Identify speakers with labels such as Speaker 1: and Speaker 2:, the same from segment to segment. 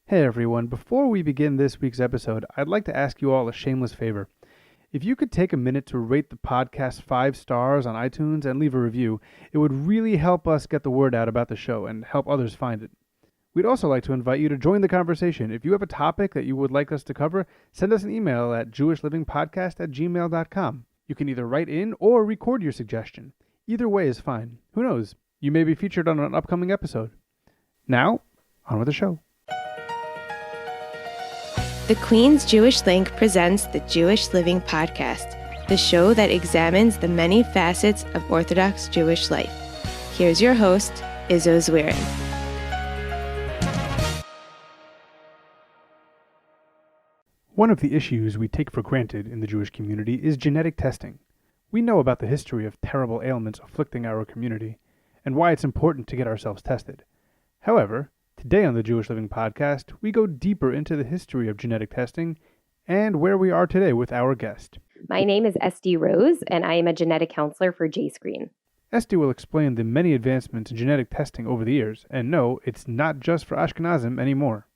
Speaker 1: Hey everyone, before we begin this week's episode, I'd like to ask you all a shameless favor. If you could take a minute to rate the podcast 5 stars on iTunes and leave a review, it would really help us get the word out about the show and help others find it. We'd also like to invite you to join the conversation. If you have a topic that you would like us to cover, send us an email at jewishlivingpodcast@gmail.com. You can either write in or record your suggestion. Either way is fine. Who knows? You may be featured on an upcoming episode. Now, on with the show.
Speaker 2: The Queen's Jewish Link presents the Jewish Living Podcast, the show that examines the many facets of Orthodox Jewish life. Here's your host, Izzo Zwirin.
Speaker 1: One of the issues we take for granted in the Jewish community is genetic testing. We know about the history of terrible ailments afflicting our community and why it's important to get ourselves tested. However, today on the Jewish Living Podcast, we go deeper into the history of genetic testing and where we are today with our guest.
Speaker 3: My name is Estie Rose, and I am a genetic counselor for JScreen.
Speaker 1: Estie will explain the many advancements in genetic testing over the years, and no, it's not just for Ashkenazim anymore.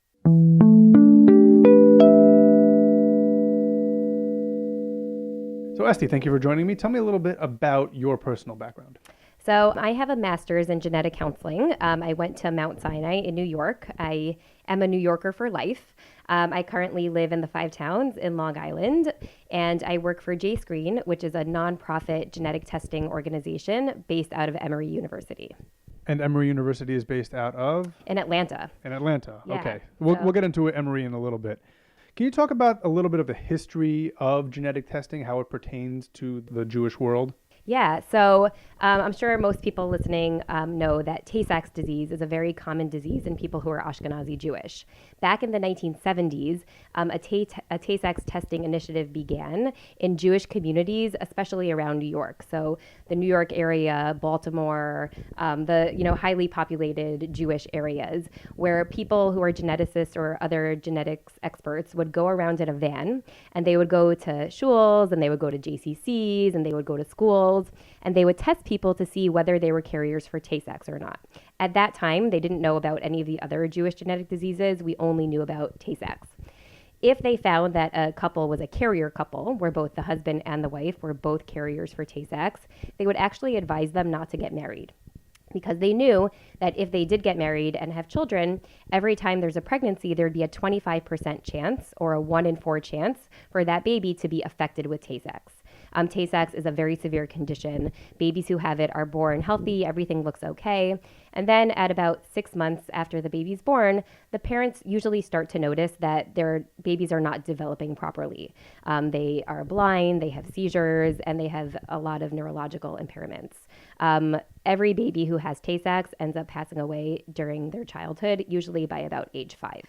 Speaker 1: So Estie, thank you for joining me. Tell me a little bit about your personal background.
Speaker 3: So I have a master's in genetic counseling. I went to Mount Sinai in New York. I am a New Yorker for life. I currently live in the Five Towns in Long Island, and I work for JScreen, which is a nonprofit genetic testing organization based out of Emory University.
Speaker 1: And Emory University is based out of?
Speaker 3: In Atlanta.
Speaker 1: In Atlanta,
Speaker 3: Yeah.
Speaker 1: Okay. We'll get into Emory in a little bit. Can you talk about a little bit of the history of genetic testing, how it pertains to the Jewish world?
Speaker 3: Yeah, so I'm sure most people listening know that Tay-Sachs disease is a very common disease in people who are Ashkenazi Jewish. Back in the 1970s, a Tay-Sachs testing initiative began in Jewish communities, especially around New York. So the New York area, Baltimore, the highly populated Jewish areas, where people who are geneticists or other genetics experts would go around in a van, and they would go to shuls, and they would go to JCCs, and they would go to schools, and they would test people to see whether they were carriers for Tay-Sachs or not. At that time, they didn't know about any of the other Jewish genetic diseases. We only knew about Tay-Sachs. If they found that a couple was a carrier couple, where both the husband and the wife were both carriers for Tay-Sachs, they would actually advise them not to get married, because they knew that if they did get married and have children, every time there's a pregnancy, there'd be a 25% chance or a 1 in 4 chance for that baby to be affected with Tay-Sachs. Tay-Sachs is a very severe condition. Babies who have it are born healthy, everything looks okay. And then at about 6 months after the baby's born, the parents usually start to notice that their babies are not developing properly. They are blind, they have seizures, and they have a lot of neurological impairments. Every baby who has Tay-Sachs ends up passing away during their childhood, usually by about age 5.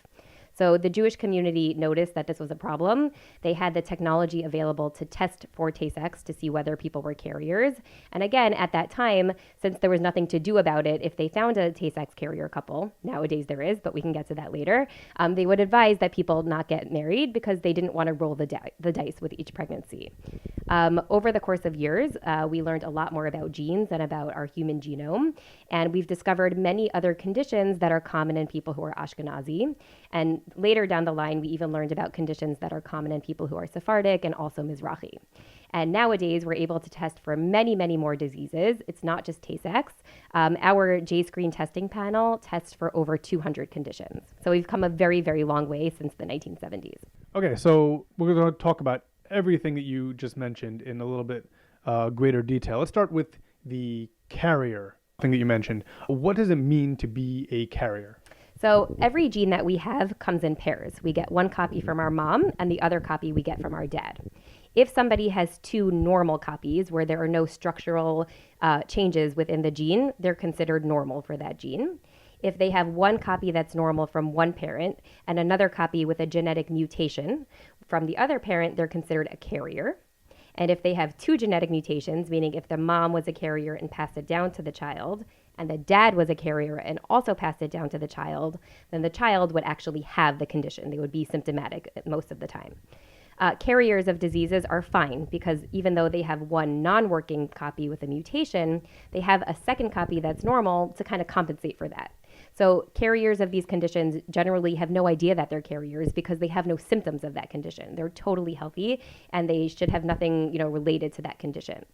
Speaker 3: So the Jewish community noticed that this was a problem. They had the technology available to test for Tay-Sachs to see whether people were carriers. And again, at that time, since there was nothing to do about it, if they found a Tay-Sachs carrier couple, nowadays there is, but we can get to that later, they would advise that people not get married because they didn't want to roll the dice with each pregnancy. Over the course of years, we learned a lot more about genes and about our human genome. And we've discovered many other conditions that are common in people who are Ashkenazi. And later down the line, we even learned about conditions that are common in people who are Sephardic and also Mizrahi. And nowadays, we're able to test for many, many more diseases. It's not just Tay-Sachs. Our JScreen testing panel tests for over 200 conditions. So we've come a very, very long way since the 1970s.
Speaker 1: Okay, so we're going to talk about everything that you just mentioned in a little bit greater detail. Let's start with the carrier thing that you mentioned. What does it mean to be a carrier?
Speaker 3: So every gene that we have comes in pairs. We get one copy from our mom and the other copy we get from our dad. If somebody has 2 normal copies where there are no structural changes within the gene, they're considered normal for that gene. If they have one copy that's normal from one parent and another copy with a genetic mutation from the other parent, they're considered a carrier. And if they have 2 genetic mutations, meaning if the mom was a carrier and passed it down to the child, and the dad was a carrier and also passed it down to the child, then the child would actually have the condition. They would be symptomatic most of the time. Carriers of diseases are fine because even though they have one non-working copy with a mutation, they have a second copy that's normal to kind of compensate for that. So carriers of these conditions generally have no idea that they're carriers because they have no symptoms of that condition. They're totally healthy and they should have nothing, related to that condition.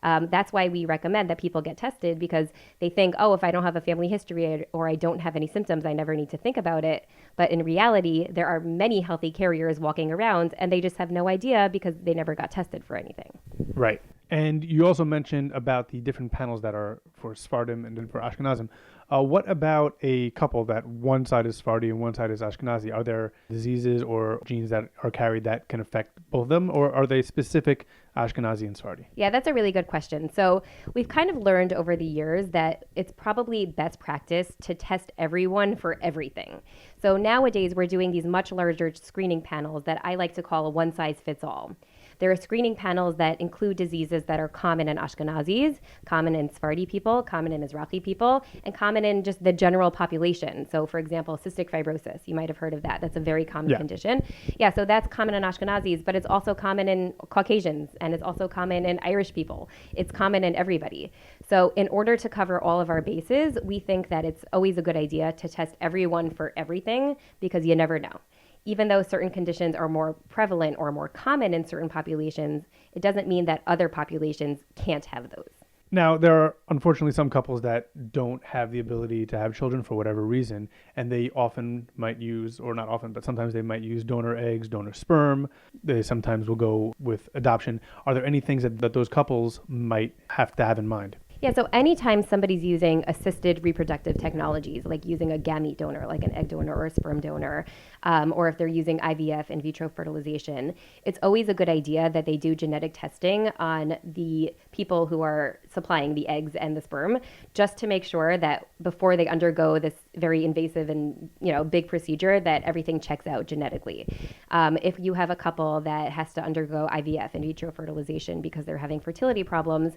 Speaker 3: That's why we recommend that people get tested because they think, oh, if I don't have a family history or I don't have any symptoms, I never need to think about it. But in reality, there are many healthy carriers walking around and they just have no idea because they never got tested for anything.
Speaker 1: Right. And you also mentioned about the different panels that are for Sephardim and then for Ashkenazim. What about a couple that one side is Sephardi and one side is Ashkenazi? Are there diseases or genes that are carried that can affect both of them, or are they specific Ashkenazi and Sephardi?
Speaker 3: Yeah, that's a really good question. So we've kind of learned over the years that it's probably best practice to test everyone for everything. So nowadays we're doing these much larger screening panels that I like to call a one size fits all. There are screening panels that include diseases that are common in Ashkenazis, common in Sephardi people, common in Mizrahi people, and common in just the general population. So, for example, cystic fibrosis, you might have heard of that. That's a very common condition. Yeah, so that's common in Ashkenazis, but it's also common in Caucasians, and it's also common in Irish people. It's common in everybody. So in order to cover all of our bases, we think that it's always a good idea to test everyone for everything because you never know. Even though certain conditions are more prevalent or more common in certain populations, it doesn't mean that other populations can't have those.
Speaker 1: Now, there are unfortunately some couples that don't have the ability to have children for whatever reason, and they often might use, or not often, but sometimes they might use donor eggs, donor sperm. They sometimes will go with adoption. Are there any things that those couples might have to have in mind?
Speaker 3: Yeah, so anytime somebody's using assisted reproductive technologies, like using a gamete donor, like an egg donor or a sperm donor, or if they're using IVF, in vitro fertilization, it's always a good idea that they do genetic testing on the people who are supplying the eggs and the sperm, just to make sure that before they undergo this very invasive and big procedure, that everything checks out genetically. If you have a couple that has to undergo IVF, in vitro fertilization, because they're having fertility problems,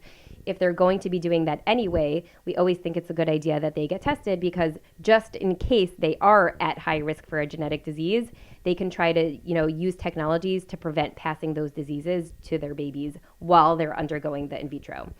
Speaker 3: if they're going to be doing that anyway, we always think it's a good idea that they get tested because just in case they are at high risk for a genetic disease, they can try to, use technologies to prevent passing those diseases to their babies while they're undergoing the in vitro.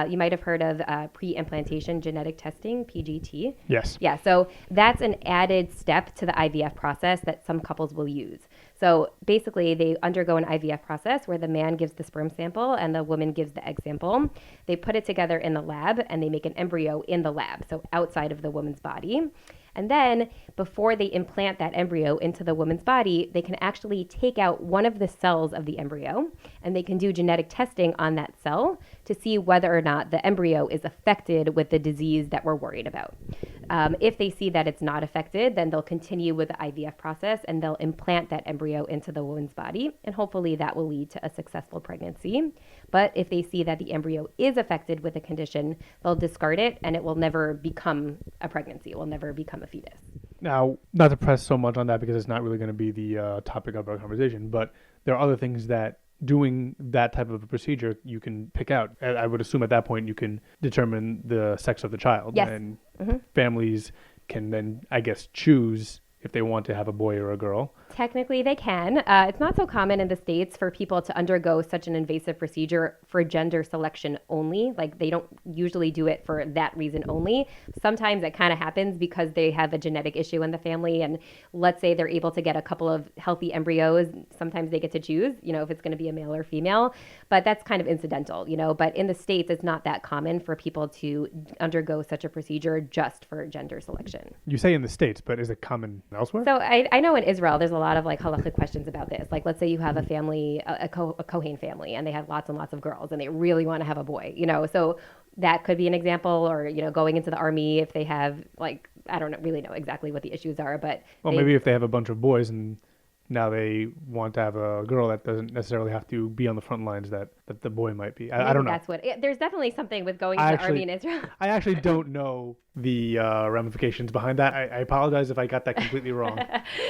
Speaker 3: You might have heard of pre-implantation genetic testing, PGT.
Speaker 1: Yes.
Speaker 3: Yeah, so that's an added step to the IVF process that some couples will use. So basically, they undergo an IVF process where the man gives the sperm sample and the woman gives the egg sample. They put it together in the lab and they make an embryo in the lab, so outside of the woman's body. And then before they implant that embryo into the woman's body, they can actually take out one of the cells of the embryo and they can do genetic testing on that cell to see whether or not the embryo is affected with the disease that we're worried about. If they see that it's not affected, then they'll continue with the IVF process and they'll implant that embryo into the woman's body. And hopefully that will lead to a successful pregnancy. But if they see that the embryo is affected with a condition, they'll discard it and it will never become a pregnancy. It will never become a fetus.
Speaker 1: Now, not to press so much on that because it's not really going to be the topic of our conversation, but there are other things that doing that type of a procedure you can pick out. I would assume at that point you can determine the sex of the child.
Speaker 3: Yes.
Speaker 1: And families can then, I guess, choose if they want to have a boy or a girl.
Speaker 3: Technically, they can. It's not so common in the States for people to undergo such an invasive procedure for gender selection only. Like, they don't usually do it for that reason only. Sometimes it kind of happens because they have a genetic issue in the family, and let's say they're able to get a couple of healthy embryos. Sometimes they get to choose, if it's going to be a male or female, but that's kind of incidental, But in the States, it's not that common for people to undergo such a procedure just for gender selection.
Speaker 1: You say in the States, but is it common elsewhere?
Speaker 3: So I know in Israel, there's a lot of halachic questions about this. Like, let's say you have a family, a Kohen family, and they have lots and lots of girls, and they really want to have a boy, So that could be an example, or, going into the army if they have, I don't really know exactly what the issues are, but.
Speaker 1: Well, maybe if they have a bunch of boys and now they want to have a girl that doesn't necessarily have to be on the front lines that the boy might be. I don't know.
Speaker 3: That's what. There's definitely something with going to the army in Israel.
Speaker 1: I actually don't know the ramifications behind that. I apologize if I got that completely wrong.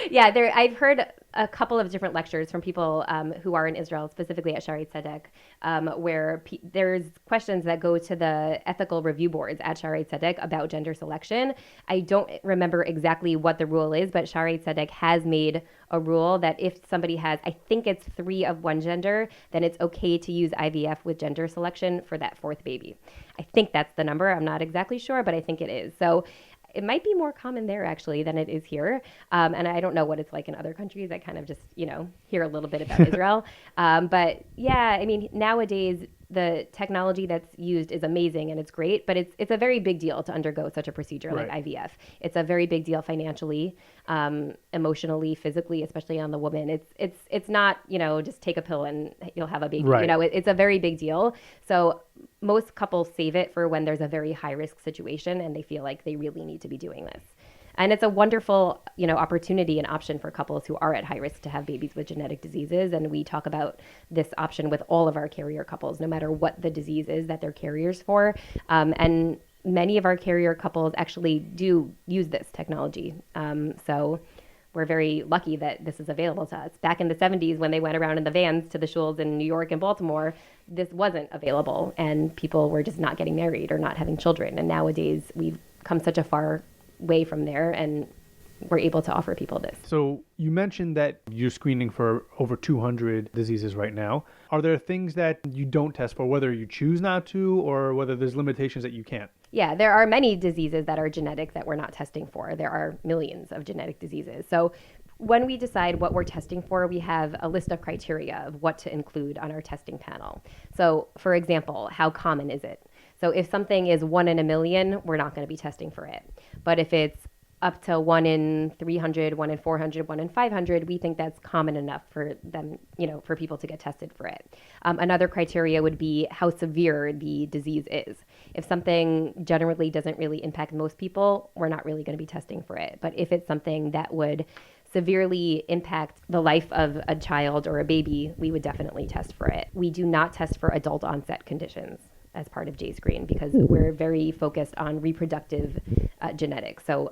Speaker 3: Yeah, I've heard a couple of different lectures from people who are in Israel, specifically at Shaarei Tzedek, where there's questions that go to the ethical review boards at Shaarei Tzedek about gender selection. I don't remember exactly what the rule is, but Shaarei Tzedek has made a rule that if somebody has, I think it's 3 of one gender, then it's okay to use IVF with gender selection for that 4th baby. I think that's the number. I'm not exactly sure, but I think it is. So It might be more common there actually than it is here. And I don't know what it's like in other countries. I kind of just, hear a little bit about Israel. But yeah, I mean, nowadays the technology that's used is amazing and it's great, but it's a very big deal to undergo such a procedure like
Speaker 1: Right.
Speaker 3: IVF. It's a very big deal financially, emotionally, physically, especially on the woman. It's not, just take a pill and you'll have a baby.
Speaker 1: Right.
Speaker 3: It's a very big deal. So most couples save it for when there's a very high risk situation and they feel like they really need to be doing this. And it's a wonderful, opportunity and option for couples who are at high risk to have babies with genetic diseases. And we talk about this option with all of our carrier couples, no matter what the disease is that they're carriers for. And many of our carrier couples actually do use this technology. So we're very lucky that this is available to us. Back in the 70s, when they went around in the vans to the shuls in New York and Baltimore, this wasn't available, and people were just not getting married or not having children. And nowadays, we've come such a far way from there, and we're able to offer people this.
Speaker 1: So you mentioned that you're screening for over 200 diseases right now. Are there things that you don't test for, whether you choose not to or whether there's limitations that you can't?
Speaker 3: Yeah, there are many diseases that are genetic that we're not testing for. There are millions of genetic diseases. So when we decide what we're testing for, we have a list of criteria of what to include on our testing panel. So, for example, how common is it? So if something is 1 in a million, we're not going to be testing for it. But if it's up to 1 in 300, 1 in 400, 1 in 500, we think that's common enough for them, for people to get tested for it. Another criteria would be how severe the disease is. If something generally doesn't really impact most people, we're not really going to be testing for it. But if it's something that would severely impact the life of a child or a baby, we would definitely test for it. We do not test for adult onset conditions as part of JScreen because we're very focused on reproductive genetics. So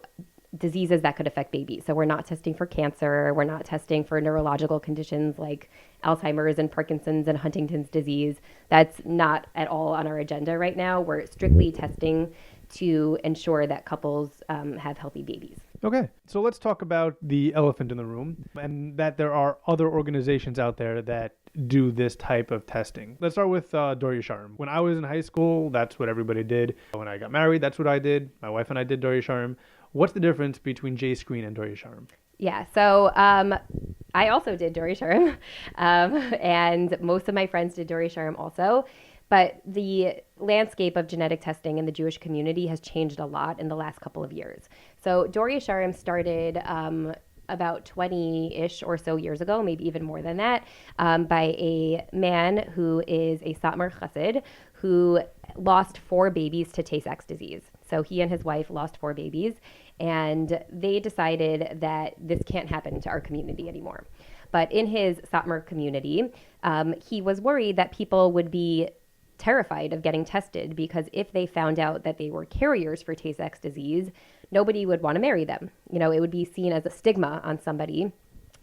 Speaker 3: diseases that could affect babies. So we're not testing for cancer. We're not testing for neurological conditions like Alzheimer's and Parkinson's and Huntington's disease. That's not at all on our agenda right now. We're strictly testing to ensure that couples have healthy babies.
Speaker 1: Okay, so let's talk about the elephant in the room and that there are other organizations out there that do this type of testing. Let's start with Dor Yesharim. When I was in high school, that's what everybody did. When I got married, that's what I did. My wife and I did Dor Yesharim. What's the difference between JScreen and Dor Yesharim?
Speaker 3: Yeah, so I also did Dor Yesharim, and most of my friends did Dor Yesharim also. But the landscape of genetic testing in the Jewish community has changed a lot in the last couple of years. So Dor Yesharim started about 20-ish or so years ago, maybe even more than that, by a man who is a Satmar Chassid who lost 4 babies to Tay-Sachs disease. So he and his wife lost 4 babies, and they decided that this can't happen to our community anymore. But in his Satmar community, he was worried that people would be terrified of getting tested because if they found out that they were carriers for Tay-Sachs disease, nobody would want to marry them. It would be seen as a stigma on somebody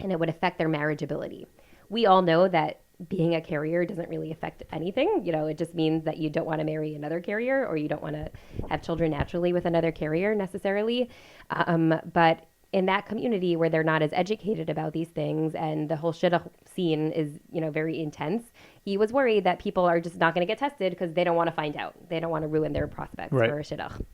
Speaker 3: and it would affect their marriageability. We all know that being a carrier doesn't really affect anything. It just means that you don't want to marry another carrier or you don't want to have children naturally with another carrier necessarily. But in that community where they're not as educated about these things and the whole shidduch scene is, very intense, he was worried that people are just not going to get tested because they don't want to find out. They don't want to ruin their prospects for a shidduch.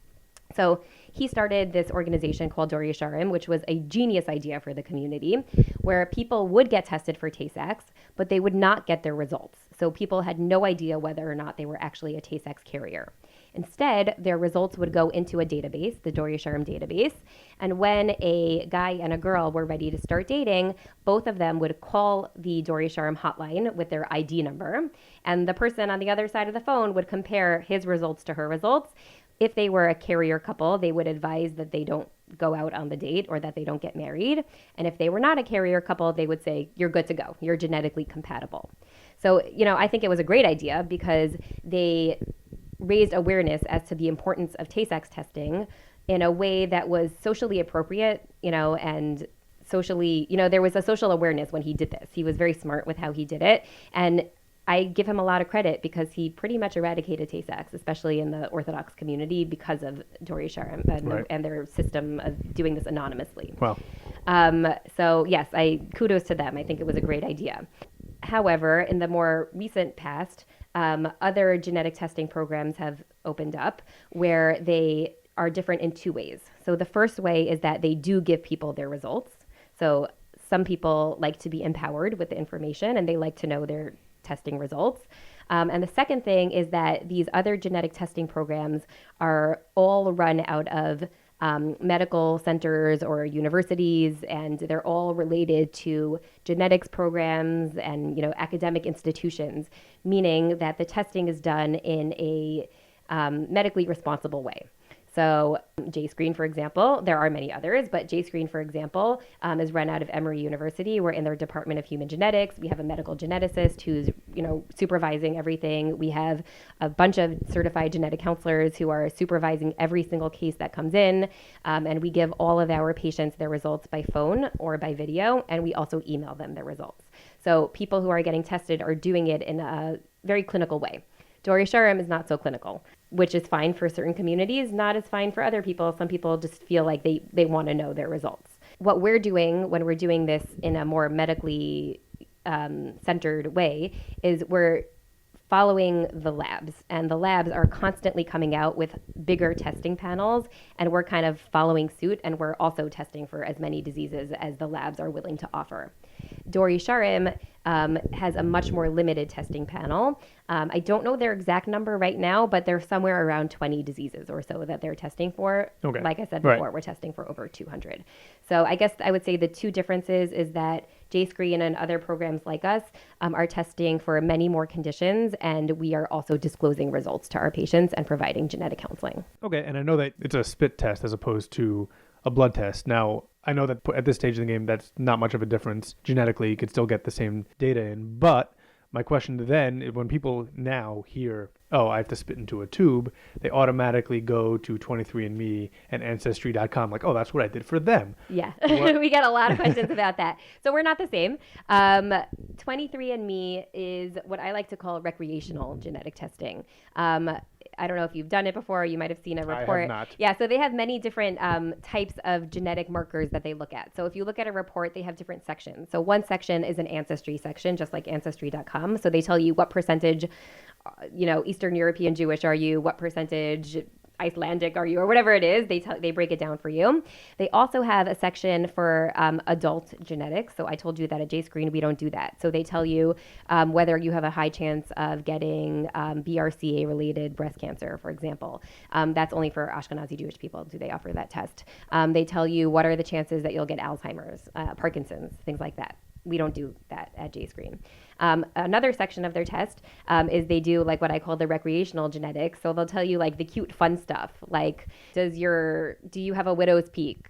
Speaker 3: So he started this organization called Dor Yesharim, which was a genius idea for the community, where people would get tested for Tay-Sachs, but they would not get their results. So people had no idea whether or not they were actually a Tay-Sachs carrier. Instead, their results would go into a database, the Dor Yesharim database, and when a guy and a girl were ready to start dating, both of them would call the Dor Yesharim hotline with their ID number, and the person on the other side of the phone would compare his results to her results. If they were a carrier couple, they would advise that they don't go out on the date or that they don't get married. And if they were not a carrier couple, they would say, you're good to go. You're genetically compatible. So, I think it was a great idea because they raised awareness as to the importance of Tay-Sachs testing in a way that was socially appropriate, and socially, there was a social awareness when he did this. He was very smart with how he did it. And I give him a lot of credit because he pretty much eradicated Tay-Sachs, especially in the Orthodox community, because of Dor Yesharim and their system of doing this anonymously.
Speaker 1: Wow.
Speaker 3: So yes, kudos to them. I think it was a great idea. However, in the more recent past, other genetic testing programs have opened up where they are different in two ways. So the first way is that they do give people their results. So some people like to be empowered with the information and they like to know their testing results. And the second thing is that these other genetic testing programs are all run out of medical centers or universities, and they're all related to genetics programs and academic institutions, meaning that the testing is done in a medically responsible way. So JScreen, for example, there are many others, but JScreen, for example, is run out of Emory University. We're in their Department of Human Genetics. We have a medical geneticist who's, supervising everything. We have a bunch of certified genetic counselors who are supervising every single case that comes in. And we give all of our patients their results by phone or by video, and we also email them their results. So people who are getting tested are doing it in a very clinical way. Dori Shuram is not so clinical, which is fine for certain communities, not as fine for other people. Some people just feel like they want to know their results. What we're doing when we're doing this in a more medically centered way is we're following the labs, and the labs are constantly coming out with bigger testing panels, and we're kind of following suit, and we're also testing for as many diseases as the labs are willing to offer. Dori Shuram has a much more limited testing panel. I don't know their exact number right now, but they're somewhere around 20 diseases or so that they're testing for.
Speaker 1: Okay.
Speaker 3: Like I said before,
Speaker 1: Right.
Speaker 3: We're testing for over 200. So I guess I would say the two differences is that JScreen and other programs like us are testing for many more conditions, and we are also disclosing results to our patients and providing genetic counseling.
Speaker 1: Okay, and I know that it's a spit test as opposed to a blood test. Now, I know that at this stage of the game, that's not much of a difference. Genetically, you could still get the same data in. But my question then, when people now hear, oh, I have to spit into a tube, they automatically go to 23andMe and Ancestry.com, like, oh, that's what I did for them.
Speaker 3: Yeah,
Speaker 1: What-
Speaker 3: we get a lot of questions about that. So we're not the same. 23andMe is what I like to call recreational genetic testing. I don't know if you've done it before. You might have seen a
Speaker 1: I have
Speaker 3: report.
Speaker 1: not.
Speaker 3: Yeah, so they have many different types of genetic markers that they look at. So if you look at a report, they have different sections. So one section is an ancestry section, just like Ancestry.com. So they tell you what percentage, Eastern European Jewish are you, what percentage Icelandic are you, or whatever it is. They break it down for you. They also have a section for adult genetics. So I told you that at JScreen we don't do that. So they tell you whether you have a high chance of getting BRCA related breast cancer, for example. That's only for Ashkenazi Jewish people. Do they offer that test? They tell you what are the chances that you'll get Alzheimer's, Parkinson's, things like that. We don't do that at JScreen. Another section of their test is they do like what I call the recreational genetics. So they'll tell you like the cute fun stuff, like do you have a widow's peak?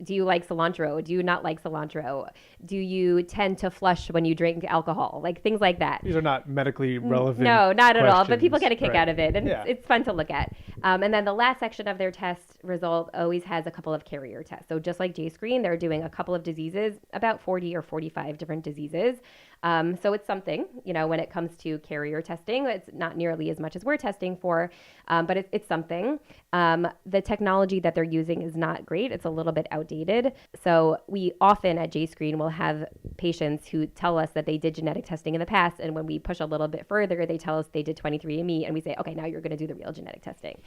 Speaker 3: Do you like cilantro? Do you not like cilantro? Do you tend to flush when you drink alcohol? Like things like that.
Speaker 1: These are not medically relevant.
Speaker 3: No, not at all. But people
Speaker 1: questions,
Speaker 3: get a kick
Speaker 1: right.
Speaker 3: out of it, and
Speaker 1: Yeah.
Speaker 3: it's fun to look at. And then the last section of their test result always has a couple of carrier tests. So just like JScreen, they're doing a couple of diseases, about 40 or 45 different diseases. So it's something, when it comes to carrier testing. It's not nearly as much as we're testing for, but it's something. The technology that they're using is not great. It's a little bit outdated. So we often at JScreen will have patients who tell us that they did genetic testing in the past. And when we push a little bit further, they tell us they did 23andMe, and we say, okay, now you're going to do the real genetic testing.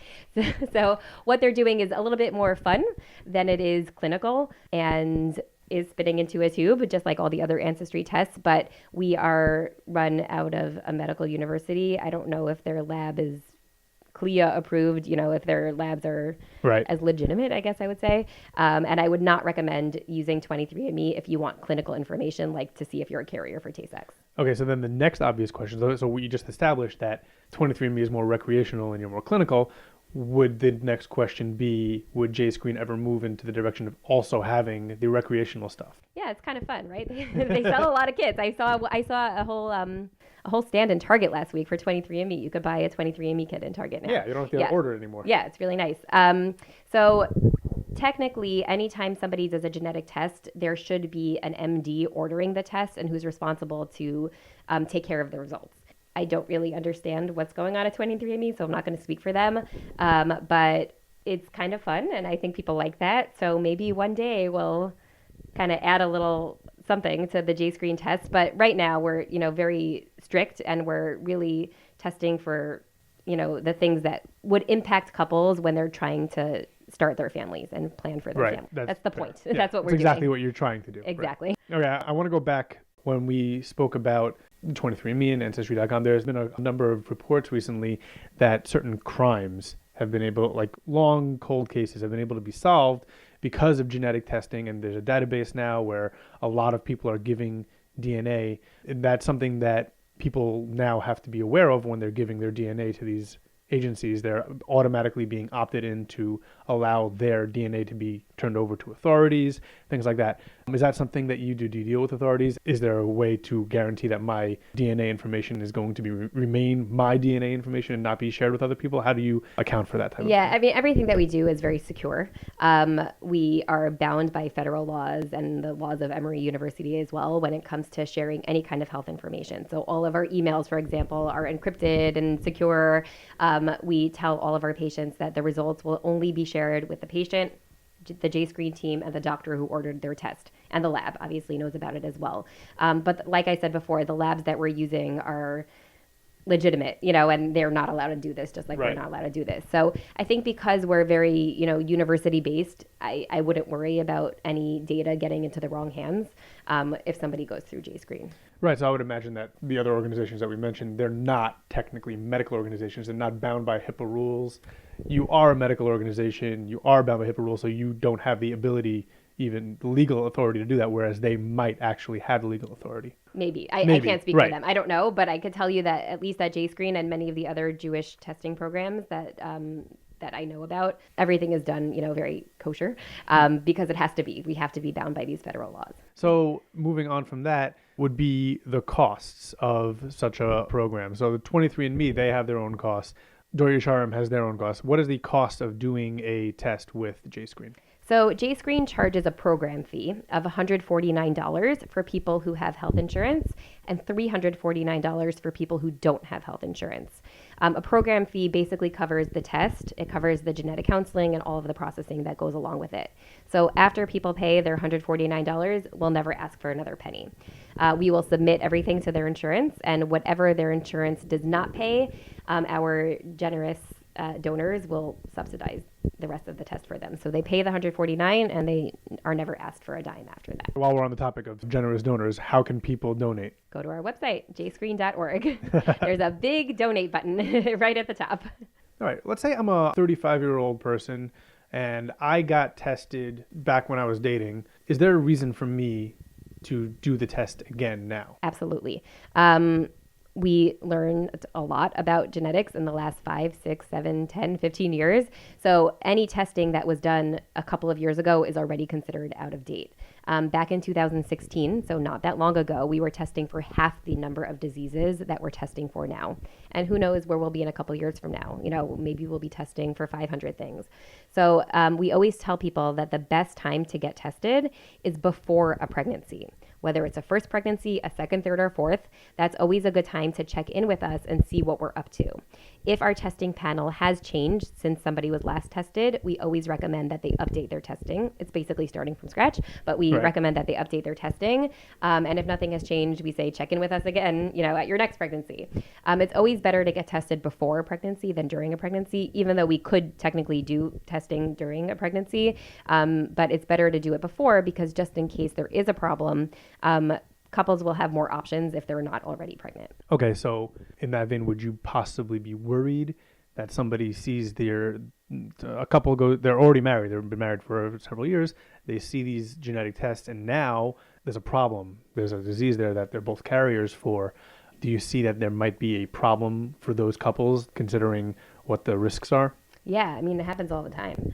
Speaker 3: So what they're doing is a little bit more fun than it is clinical, and is spitting into a tube, just like all the other ancestry tests, but we are run out of a medical university. I don't know if their lab is CLIA approved, if their labs are
Speaker 1: Right.
Speaker 3: as legitimate, I guess I would say. And I would not recommend using 23andMe if you want clinical information, like to see if you're a carrier for Tay-Sachs.
Speaker 1: Okay, so then the next obvious question, so we just established that 23andMe is more recreational and you're more clinical. Would the next question be, would JScreen ever move into the direction of also having the recreational stuff?
Speaker 3: Yeah, it's kind of fun, right? They sell a lot of kits. I saw a whole stand in Target last week for 23andMe. You could buy a 23andMe kit in Target now.
Speaker 1: Yeah, you don't have to order it anymore.
Speaker 3: Yeah, it's really nice. So technically, anytime somebody does a genetic test, there should be an MD ordering the test and who's responsible to take care of the results. I don't really understand what's going on at 23andMe, so I'm not going to speak for them. But it's kind of fun, and I think people like that. So maybe one day we'll kind of add a little something to the JScreen test. But right now we're, very strict, and we're really testing for, the things that would impact couples when they're trying to start their families and plan for their
Speaker 1: Right.
Speaker 3: family. That's the point.
Speaker 1: Yeah,
Speaker 3: That's what we're
Speaker 1: exactly
Speaker 3: doing.
Speaker 1: what you're trying to do.
Speaker 3: Exactly.
Speaker 1: Right. Okay, I want to go back when we spoke about 23andMe and Ancestry.com. There's been a number of reports recently that certain crimes have been able, like long cold cases, have been able to be solved because of genetic testing. And there's a database now where a lot of people are giving DNA. And that's something that people now have to be aware of when they're giving their DNA to these agencies. They're automatically being opted in to allow their DNA to be turned over to authorities, things like that. Is that something that you do? Do you deal with authorities? Is there a way to guarantee that my DNA information is going to be remain my DNA information and not be shared with other people? How do you account for that type of thing?
Speaker 3: Yeah, I mean, everything that we do is very secure. We are bound by federal laws and the laws of Emory University as well when it comes to sharing any kind of health information. So all of our emails, for example, are encrypted and secure. We tell all of our patients that the results will only be shared with the patient, the JScreen team, and the doctor who ordered their test. And the lab obviously knows about it as well. But like I said before, the labs that we're using are legitimate, and they're not allowed to do this, just like
Speaker 1: Right.
Speaker 3: we're not allowed to do this. So I think because we're very, university based, I wouldn't worry about any data getting into the wrong hands if somebody goes through JScreen.
Speaker 1: Right, so I would imagine that the other organizations that we mentioned, they're not technically medical organizations. They're not bound by HIPAA rules. You are a medical organization. You are bound by HIPAA rules, so you don't have the ability, even the legal authority to do that, whereas they might actually have the legal authority.
Speaker 3: Maybe. I can't speak
Speaker 1: right.
Speaker 3: for them. I don't know, but I could tell you that at least at JScreen and many of the other Jewish testing programs that I know about, everything is done, very kosher because it has to be. We have to be bound by these federal laws.
Speaker 1: So moving on from that would be the costs of such a program. So the 23andMe, they have their own costs. Doria Sharm has their own costs. What is the cost of doing a test with JScreen?
Speaker 3: So JScreen charges a program fee of $149 for people who have health insurance and $349 for people who don't have health insurance. A program fee basically covers the test, it covers the genetic counseling and all of the processing that goes along with it. So after people pay their $149, we'll never ask for another penny. We will submit everything to their insurance, and whatever their insurance does not pay, our generous donors will subsidize the rest of the test for them. So they pay the $149 and they are never asked for a dime after that.
Speaker 1: While we're on the topic of generous donors, how can people donate?
Speaker 3: Go to our website, jscreen.org. There's a big donate button right at the top.
Speaker 1: All right, let's say I'm a 35-year-old person and I got tested back when I was dating. Is there a reason for me to do the test again now?
Speaker 3: Absolutely. We learned a lot about genetics in the last 5, 6, 7, 10, 15 years. So any testing that was done a couple of years ago is already considered out of date. Back in 2016, so not that long ago, we were testing for half the number of diseases that we're testing for now. And who knows where we'll be in a couple of years from now. Maybe we'll be testing for 500 things. So we always tell people that the best time to get tested is before a pregnancy. Whether it's a first pregnancy, a second, third, or fourth, that's always a good time to check in with us and see what we're up to. If our testing panel has changed since somebody was last tested, we always recommend that they update their testing. It's basically starting from scratch, but we recommend that they update their testing. And if nothing has changed, we say check in with us again, at your next pregnancy. It's always better to get tested before a pregnancy than during a pregnancy, even though we could technically do testing during a pregnancy. But it's better to do it before because just in case there is a problem, couples will have more options if they're not already pregnant.
Speaker 1: Okay, so in that vein, would you possibly be worried that somebody sees a couple they're already married, they've been married for several years, they see these genetic tests, and now there's a problem, there's a disease there that they're both carriers for. Do you see that there might be a problem for those couples considering what the risks are?
Speaker 3: Yeah, I mean, it happens all the time.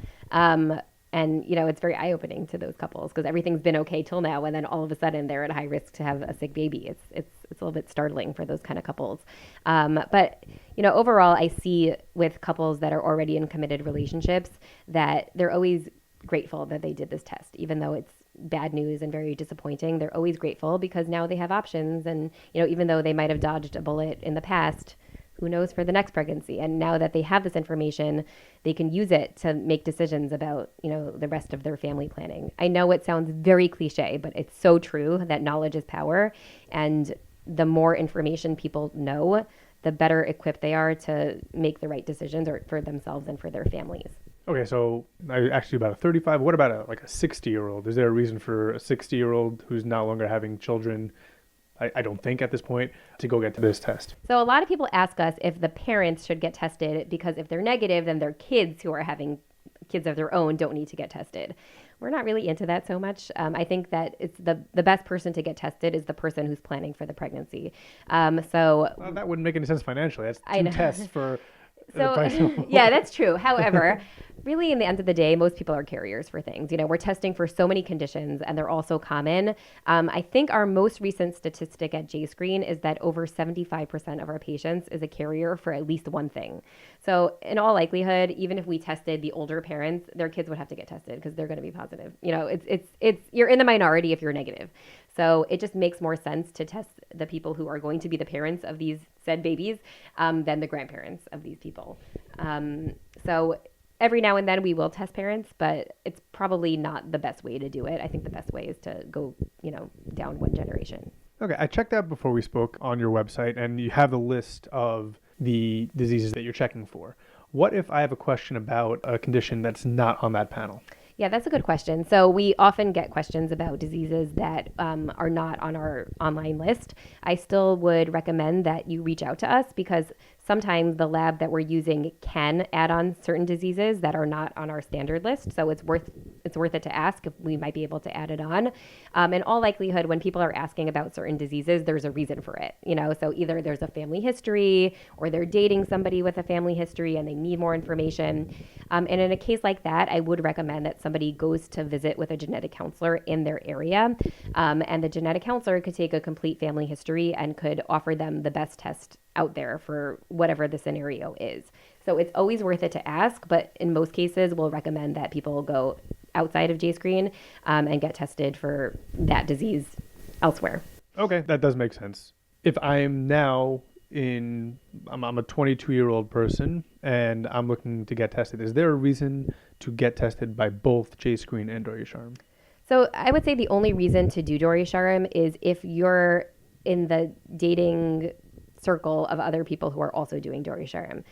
Speaker 3: And, it's very eye-opening to those couples because everything's been okay till now. And then all of a sudden they're at high risk to have a sick baby. It's a little bit startling for those kind of couples. But overall, I see with couples that are already in committed relationships that they're always grateful that they did this test, even though it's bad news and very disappointing. They're always grateful because now they have options. And, even though they might have dodged a bullet in the past, who knows for the next pregnancy? And now that they have this information, they can use it to make decisions about, the rest of their family planning. I know it sounds very cliche, but it's so true that knowledge is power. And the more information people know, the better equipped they are to make the right decisions for themselves and for their families.
Speaker 1: Okay, so I asked you about a 35. What about like a 60-year-old? Is there a reason for a 60-year-old who's no longer having children, I don't think at this point, to go get to this test?
Speaker 3: So a lot of people ask us if the parents should get tested because if they're negative, then their kids who are having kids of their own don't need to get tested. We're not really into that so much. I think that it's the best person to get tested is the person who's planning for the pregnancy.
Speaker 1: Well, that wouldn't make any sense financially. That's
Speaker 3: I
Speaker 1: two
Speaker 3: know.
Speaker 1: tests for the
Speaker 3: So,
Speaker 1: price of
Speaker 3: yeah, that's true. However, really, in the end of the day, most people are carriers for things. You know, we're testing for so many conditions and they're all so common. I think our most recent statistic at JScreen is that over 75% of our patients is a carrier for at least one thing. So, in all likelihood, even if we tested the older parents, their kids would have to get tested because they're going to be positive. You know, it's you're in the minority if you're negative. So it just makes more sense to test the people who are going to be the parents of these said babies than the grandparents of these people. So every now and then we will test parents, but it's probably not the best way to do it. I think the best way is to go, down one generation.
Speaker 1: Okay, I checked out before we spoke on your website, and you have the list of the diseases that you're checking for. What if I have a question about a condition that's not on that panel?
Speaker 3: Yeah, that's a good question. So we often get questions about diseases that are not on our online list. I still would recommend that you reach out to us because sometimes the lab that we're using can add on certain diseases that are not on our standard list. So it's worth it to ask if we might be able to add it on. In all likelihood, when people are asking about certain diseases, there's a reason for it. So either there's a family history or they're dating somebody with a family history and they need more information. And in a case like that, I would recommend that somebody goes to visit with a genetic counselor in their area. And the genetic counselor could take a complete family history and could offer them the best test out there for whatever the scenario is. So it's always worth it to ask, but in most cases, we'll recommend that people go outside of JScreen and get tested for that disease elsewhere.
Speaker 1: Okay, that does make sense. If I'm now I'm a 22-year-old person and I'm looking to get tested, is there a reason to get tested by both JScreen and Doria Sharm?
Speaker 3: So I would say the only reason to do Doria Sharm is if you're in the dating circle of other people who are also doing Doria Sharm.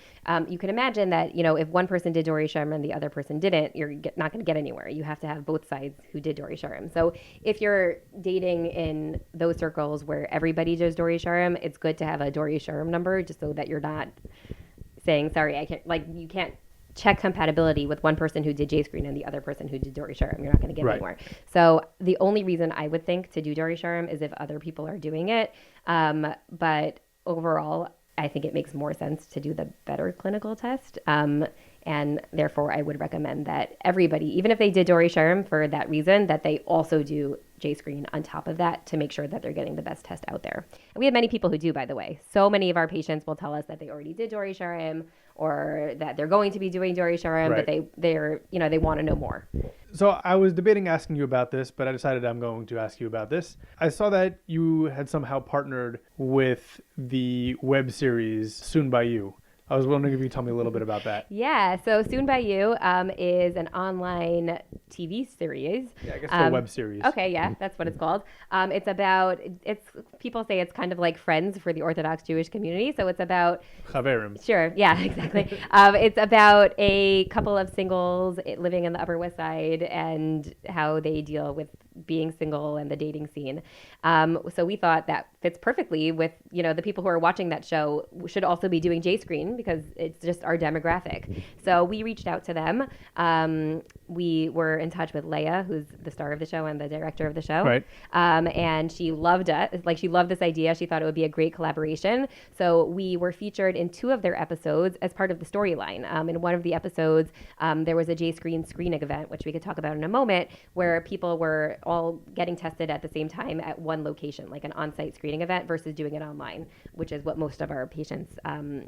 Speaker 3: You can imagine that, if one person did Doria Sharm and the other person didn't, you're not going to get anywhere. You have to have both sides who did Doria Sharm. So if you're dating in those circles where everybody does Doria Sharm, it's good to have a Doria Sharm number just so that you're not saying, sorry, I can't, you can't check compatibility with one person who did JScreen and the other person who did Doria Sharm. You're not going to get anywhere. So the only reason I would think to do Doria Sharm is if other people are doing it. But overall, I think it makes more sense to do the better clinical test. And therefore, I would recommend that everybody, even if they did Doria Sharm for that reason, that they also do JScreen on top of that to make sure that they're getting the best test out there. And we have many people who do, by the way. So many of our patients will tell us that they already did Doria Sharm or that they're going to be doing Doria Sharm, but they want to know more.
Speaker 1: So I was debating asking you about this, but I decided I'm going to ask you about this. I saw that you had somehow partnered with the web series Soon by You. I was wondering if you could tell me a little bit about that.
Speaker 3: Yeah, so Soon by You is an online TV series.
Speaker 1: Yeah, I guess it's a web series.
Speaker 3: Okay, yeah, that's what it's called. People say it's kind of like Friends for the Orthodox Jewish community. So it's about
Speaker 1: Chaverim.
Speaker 3: Sure, yeah, exactly. It's about a couple of singles living in the Upper West Side and how they deal with being single and the dating scene. So we thought that fits perfectly with, the people who are watching that show should also be doing JScreen because it's just our demographic. So we reached out to them. We were in touch with Leah, who's the star of the show and the director of the show.
Speaker 1: Right.
Speaker 3: And she loved it. Like, she loved this idea. She thought it would be a great collaboration. So we were featured in 2 of their episodes as part of the storyline. In one of the episodes, there was a JScreen screening event, which we could talk about in a moment, where people were all getting tested at the same time at one location, like an on-site screening event versus doing it online, which is what most of our patients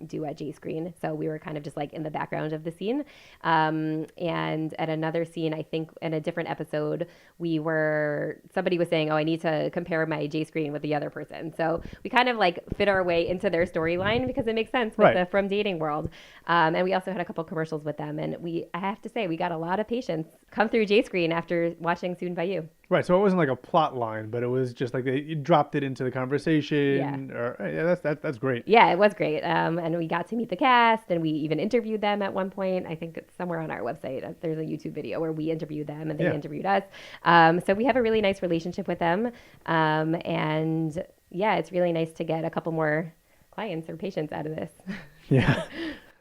Speaker 3: do at JScreen. So we were kind of just like in the background of the scene. And at another scene, I think in a different episode, somebody was saying, oh, I need to compare my JScreen with the other person. So we kind of like fit our way into their storyline because it makes sense with the From Dating world. And we also had a couple commercials with them. And I have to say, we got a lot of patients come through JScreen after watching Soon by You.
Speaker 1: Right, so it wasn't like a plot line, but it was just like you dropped it into the
Speaker 3: Yeah.
Speaker 1: conversation. Or yeah, that's great.
Speaker 3: Yeah, it was great. And we got to meet the cast and we even interviewed them at one point. I think it's somewhere on our website. There's a YouTube video where we interviewed them and they
Speaker 1: Yeah.
Speaker 3: interviewed us. So we have a really nice relationship with them. And yeah, it's really nice to get a couple more clients or patients out of this.
Speaker 1: Yeah.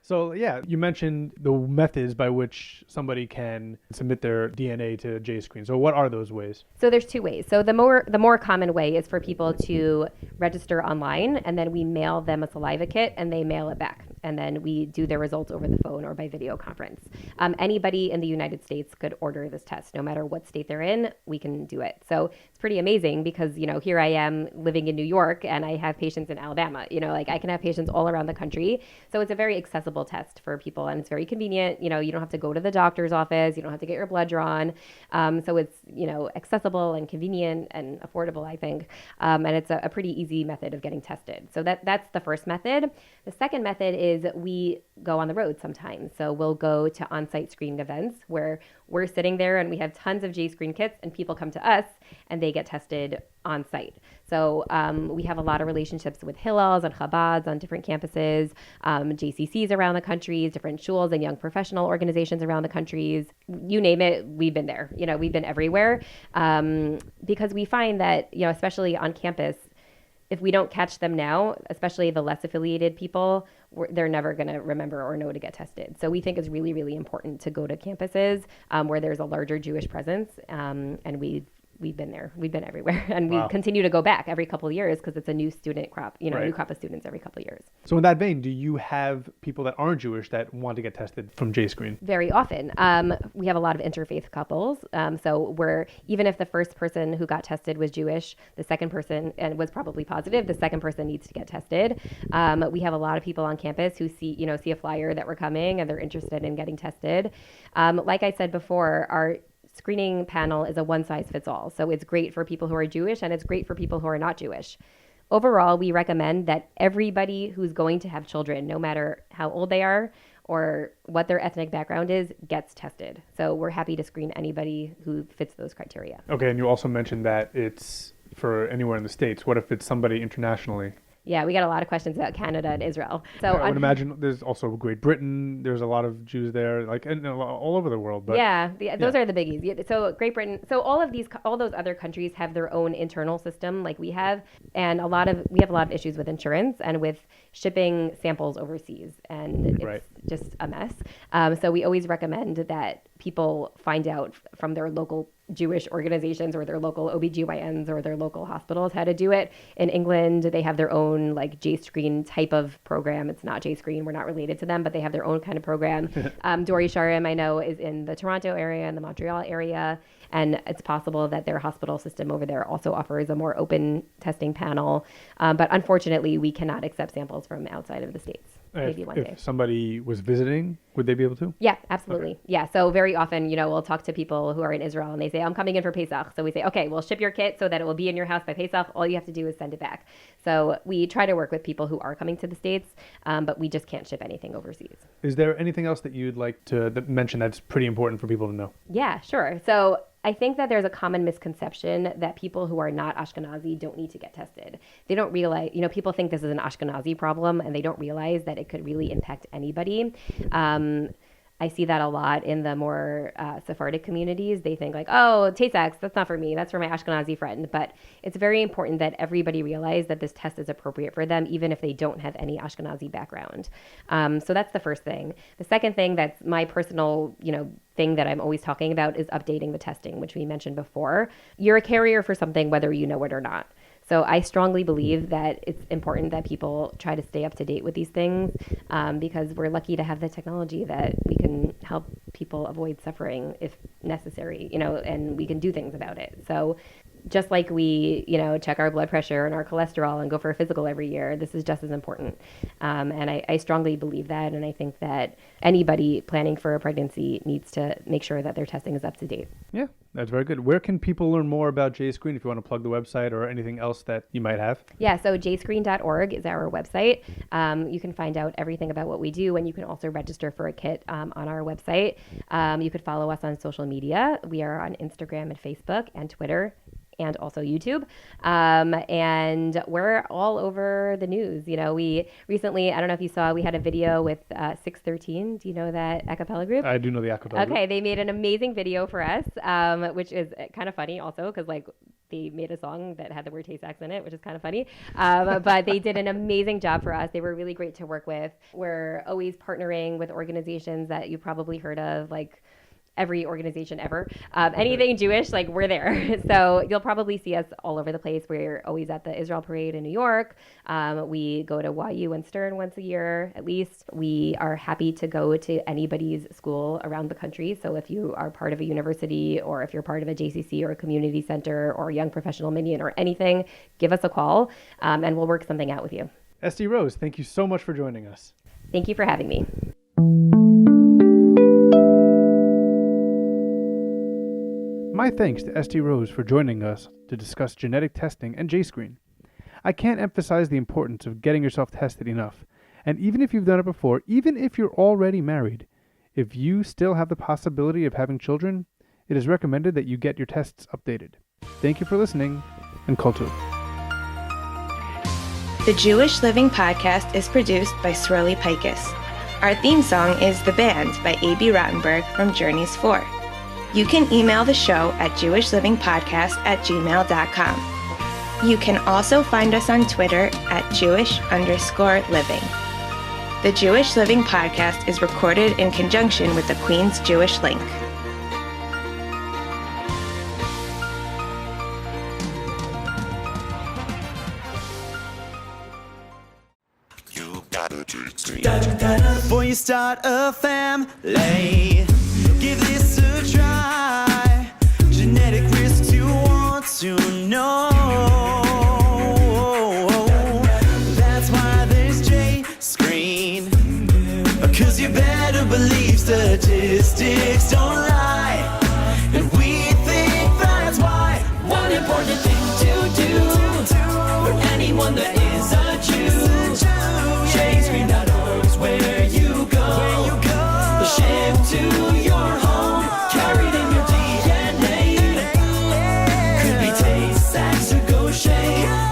Speaker 1: So yeah, you mentioned the methods by which somebody can submit their DNA to JScreen. So what are those ways?
Speaker 3: So there's two ways. So the more common way is for people to register online, and then we mail them a saliva kit, and they mail it back, and then we do their results over the phone or by video conference. Anybody in the United States could order this test, no matter what state they're in. We can do it. So it's pretty amazing because here I am living in New York, and I have patients in Alabama. Like I can have patients all around the country. So it's a very accessible test for people, and it's very convenient. You don't have to go to the doctor's office. You don't have to get your blood drawn. So it's accessible and convenient and affordable, I think. And it's a pretty easy method of getting tested. So that's the first method. The second method is we go on the road sometimes. So we'll go to on-site screening events where we're sitting there and we have tons of JScreen kits and people come to us and they get tested on site. So we have a lot of relationships with Hillels and Chabads on different campuses, JCCs around the countries, different shuls and young professional organizations around the countries. You name it, we've been there. We've been everywhere because we find that, especially on campus, if we don't catch them now, especially the less affiliated people, they're never going to remember or know to get tested. So we think it's really, really important to go to campuses where there's a larger Jewish presence, and we've been there. We've been everywhere. And we continue to go back every couple of years because it's a new student crop,
Speaker 1: Right.
Speaker 3: new crop of students every couple of years.
Speaker 1: So in that vein, do you have people that aren't Jewish that want to get tested from JScreen?
Speaker 3: Very often. We have a lot of interfaith couples. So even if the first person who got tested was Jewish, the second person and was probably positive, the second person needs to get tested. We have a lot of people on campus who see a flyer that we're coming and they're interested in getting tested. Like I said before, our screening panel is a one-size-fits-all. So it's great for people who are Jewish and it's great for people who are not Jewish. Overall, we recommend that everybody who's going to have children, no matter how old they are or what their ethnic background is, gets tested. So we're happy to screen anybody who fits those criteria.
Speaker 1: Okay, and you also mentioned that it's for anywhere in the States. What if it's somebody internationally?
Speaker 3: Yeah, we got a lot of questions about Canada and Israel. So
Speaker 1: I would imagine there's also Great Britain. There's a lot of Jews there, and all over the world. But
Speaker 3: those are the biggies. So Great Britain. So all those other countries have their own internal system, like we have, and we have a lot of issues with insurance and with shipping samples overseas, and it's just a mess. So we always recommend that people find out from their local Jewish organizations or their local OBGYNs or their local hospitals how to do it. In England, they have their own like JScreen type of program. It's not JScreen. We're not related to them, but they have their own kind of program. Dori Sharim, I know, is in the Toronto area and the Montreal area. And it's possible that their hospital system over there also offers a more open testing panel. But unfortunately, we cannot accept samples from outside of the States. Maybe one day.
Speaker 1: If somebody was visiting, would they be able to?
Speaker 3: Yeah, absolutely.
Speaker 1: Okay.
Speaker 3: Yeah. So very often, we'll talk to people who are in Israel and they say, I'm coming in for Pesach. So we say, okay, we'll ship your kit so that it will be in your house by Pesach. All you have to do is send it back. So we try to work with people who are coming to the States, but we just can't ship anything overseas.
Speaker 1: Is there anything else that you'd like to mention that's pretty important for people to know?
Speaker 3: Yeah, sure. So I think that there's a common misconception that people who are not Ashkenazi don't need to get tested. They don't realize, people think this is an Ashkenazi problem and they don't realize that it could really impact anybody. I see that a lot in the more Sephardic communities. They think like, oh, Tay-Sachs, that's not for me. That's for my Ashkenazi friend. But it's very important that everybody realize that this test is appropriate for them, even if they don't have any Ashkenazi background. So that's the first thing. The second thing that's my personal, thing that I'm always talking about is updating the testing, which we mentioned before. You're a carrier for something, whether you know it or not. So I strongly believe that it's important that people try to stay up to date with these things because we're lucky to have the technology that we can help people avoid suffering if necessary, and we can do things about it. So just like we, check our blood pressure and our cholesterol and go for a physical every year, this is just as important. And I strongly believe that. And I think that anybody planning for a pregnancy needs to make sure that their testing is up to date.
Speaker 1: Yeah, that's very good. Where can people learn more about JScreen if you want to plug the website or anything else that you might have?
Speaker 3: Yeah, so jscreen.org is our website. You can find out everything about what we do, and you can also register for a kit on our website. You could follow us on social media. We are on Instagram and Facebook and Twitter, and also YouTube. And we're all over the news. We recently, I don't know if you saw, we had a video with 613. Do you know that a cappella group?
Speaker 1: I do know the a cappella group.
Speaker 3: Okay, they made an amazing video for us, which is kind of funny also because they made a song that had the word Tay-Sachs in it, which is kind of funny. But they did an amazing job for us. They were really great to work with. We're always partnering with organizations that you probably heard of, like every organization ever. Anything Jewish, we're there. So you'll probably see us all over the place. We're always at the Israel Parade in New York. We go to YU and Stern once a year, at least. We are happy to go to anybody's school around the country. So if you are part of a university, or if you're part of a JCC or a community center or a young professional minion or anything, give us a call and we'll work something out with you.
Speaker 1: Estie Rose, thank you so much for joining us.
Speaker 3: Thank you for having me.
Speaker 1: My thanks to Estie Rose for joining us to discuss genetic testing and JScreen. I can't emphasize the importance of getting yourself tested enough. And even if you've done it before, even if you're already married, if you still have the possibility of having children, it is recommended that you get your tests updated. Thank you for listening, and Kol Tov.
Speaker 2: The Jewish Living Podcast is produced by Swirly Pikus. Our theme song is The Band by A.B. Rottenberg from Journeys 4. You can email the show at jewishlivingpodcast@gmail.com. You can also find us on Twitter at Jewish_living. The Jewish Living Podcast is recorded in conjunction with the Queen's Jewish Link.
Speaker 4: You gotta JScreen. Before you start a family, give this a try. Genetic risks you want to know. That's why there's JScreen. 'Cause you better believe statistics don't lie. And we think that's why. One important thing to do for anyone that is a Jew. JScreen.org is where you go. Shipped to your home, carried in your DNA. Could be Tay-Sachs or Gaucher.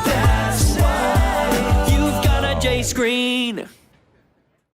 Speaker 4: That's why you've got a JScreen.